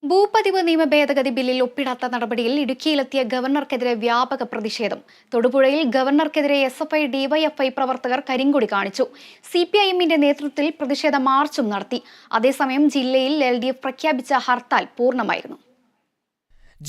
ഭൂപതിവ് നിയമ ഭേദഗതി ബില്ലിൽ ഒപ്പിടാത്ത നടപടിയിൽ ഇടുക്കിയിലെത്തിയ ഗവർണർക്കെതിരെ വ്യാപക പ്രതിഷേധം. തൊടുപുഴയിൽ ഗവർണർക്കെതിരെ SFI DYFI പ്രവർത്തകർ കരിങ്കൊടി കാണിച്ചു. CPIMന്റെ നേതൃത്വത്തിൽ പ്രതിഷേധ മാർച്ചും നടത്തി. അതേസമയം ജില്ലയിൽ LDF പ്രഖ്യാപിച്ച ഹർത്താൽ പൂർണ്ണമായിരുന്നു.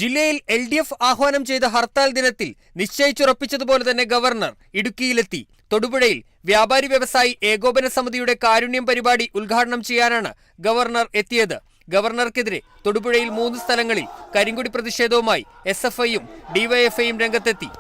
ജില്ലയിൽ LDF ആഹ്വാനം ചെയ്ത ഹർത്താൽ ദിനത്തിൽ നിശ്ചയിച്ചുറപ്പിച്ചതുപോലെ തന്നെ ഗവർണർ ഇടുക്കിയിലെത്തി. തൊടുപുഴയിൽ വ്യാപാരി വ്യവസായി ഏകോപന സമിതിയുടെ കാരുണ്യം പരിപാടി ഉദ്ഘാടനം ചെയ്യാനാണ് ഗവർണർ എത്തിയത്. ഗവർണർക്കെതിരെ തൊടുപുഴയിൽ 3 സ്ഥലങ്ങളിൽ കരിങ്കൊടി പ്രതിഷേധവുമായി SFIയും DYFIയും രംഗത്തെത്തി.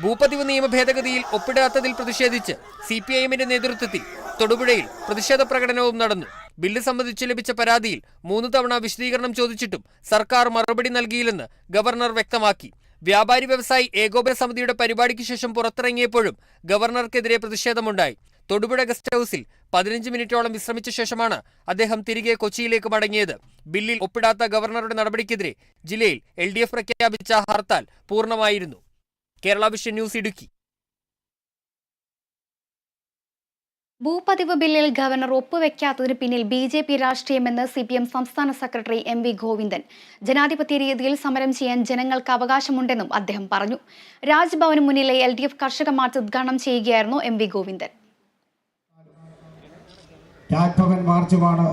ഭൂപതിവ് നിയമ ഭേദഗതിയിൽ ഒപ്പിടാത്തതിൽ പ്രതിഷേധിച്ച് CPIMന്റെ നേതൃത്വത്തിൽ തൊടുപുഴയിൽ പ്രതിഷേധ പ്രകടനവും നടന്നു. ബില്ല് സംബന്ധിച്ച് ലഭിച്ച പരാതിയിൽ 3 തവണ വിശദീകരണം ചോദിച്ചിട്ടും സർക്കാർ മറുപടി നൽകിയില്ലെന്ന് ഗവർണർ വ്യക്തമാക്കി. വ്യാപാരി വ്യവസായി ഏകോപന സമിതിയുടെ പരിപാടിക്ക് ശേഷം പുറത്തിറങ്ങിയപ്പോഴും ഗവർണർക്കെതിരെ പ്രതിഷേധമുണ്ടായി. തൊടുപുഴ ഗസ്റ്റ് ഹൌസിൽ 15 മിനിറ്റോളം വിശ്രമിച്ച ശേഷമാണ് അദ്ദേഹം തിരികെ കൊച്ചിയിലേക്ക് മടങ്ങിയത്. ബില്ലിൽ ഒപ്പിടാത്ത ഗവർണറുടെ നടപടിക്കെതിരെ ജില്ലയിൽ LDF പ്രഖ്യാപിച്ച ഹർത്താൽ പൂർണ്ണമായിരുന്നു. Kerala vision news, Idukki. ഭൂപതിവ് ബില്ലിൽ ഗവർണർ ഒപ്പുവെക്കാത്തതിന് പിന്നിൽ BJP രാഷ്ട്രീയമെന്ന് CPM സംസ്ഥാന സെക്രട്ടറി MV ഗോവിന്ദൻ. ജനാധിപത്യ രീതിയിൽ സമരം ചെയ്യാൻ ജനങ്ങൾക്ക് അവകാശമുണ്ടെന്നും അദ്ദേഹം പറഞ്ഞു. രാജ്ഭവന് മുന്നിലെ LDF കർഷക മാർച്ച് ഉദ്ഘാടനം ചെയ്യുകയായിരുന്നു MV ഗോവിന്ദൻ. രാജ്ഭവൻ മാർച്ചുമാണ്